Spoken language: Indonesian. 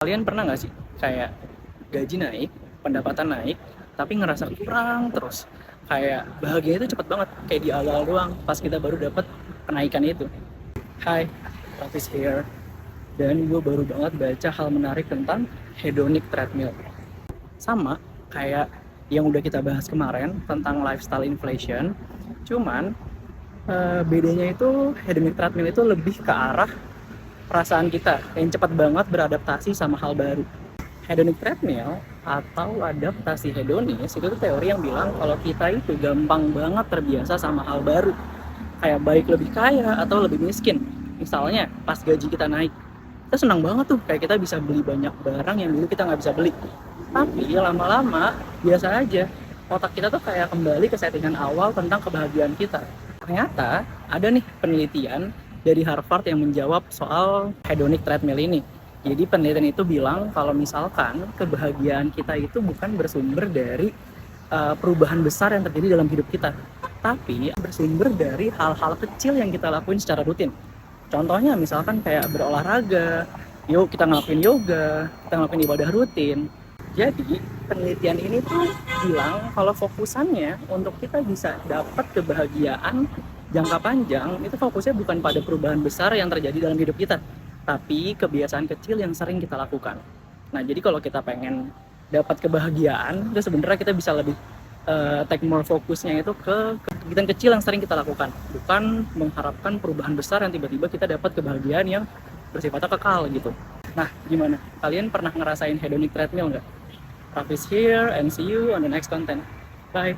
Kalian pernah nggak sih kayak gaji naik, pendapatan naik, tapi ngerasa kurang terus? Kayak bahagia itu cepet banget, kayak di awal doang pas kita baru dapat kenaikan itu. Hai, Rafis here. Dan gue baru banget baca hal menarik tentang hedonic treadmill. Sama kayak yang udah kita bahas kemarin tentang lifestyle inflation, cuman bedanya itu hedonic treadmill itu lebih ke arah perasaan kita yang cepat banget beradaptasi sama hal baru. Hedonic treadmill atau adaptasi hedonis itu tuh teori yang bilang kalau kita itu gampang banget terbiasa sama hal baru, kayak baik lebih kaya atau lebih miskin. Misalnya pas gaji kita naik, kita senang banget tuh kayak kita bisa beli banyak barang yang dulu kita nggak bisa beli. Tapi lama-lama biasa aja, otak kita tuh kayak kembali ke settingan awal tentang kebahagiaan kita. Ternyata ada nih penelitian dari Harvard yang menjawab soal hedonic treadmill ini. Jadi penelitian itu bilang kalau misalkan kebahagiaan kita itu bukan bersumber dari perubahan besar yang terjadi dalam hidup kita, tapi bersumber dari hal-hal kecil yang kita lakuin secara rutin. Contohnya misalkan kayak berolahraga, yuk kita ngelakuin yoga, kita ngelakuin ibadah rutin. Jadi penelitian ini tuh bilang kalau fokusannya untuk kita bisa dapat kebahagiaan jangka panjang itu fokusnya bukan pada perubahan besar yang terjadi dalam hidup kita, tapi kebiasaan kecil yang sering kita lakukan. Nah, jadi kalau kita pengen dapat kebahagiaan, itu sebenarnya kita bisa lebih take more fokusnya itu ke kegiatan kecil yang sering kita lakukan, bukan mengharapkan perubahan besar yang tiba-tiba kita dapat kebahagiaan yang bersifatnya kekal gitu. Nah, gimana? Kalian pernah ngerasain hedonic treadmill nggak? Rafis here and see you on the next content. Bye!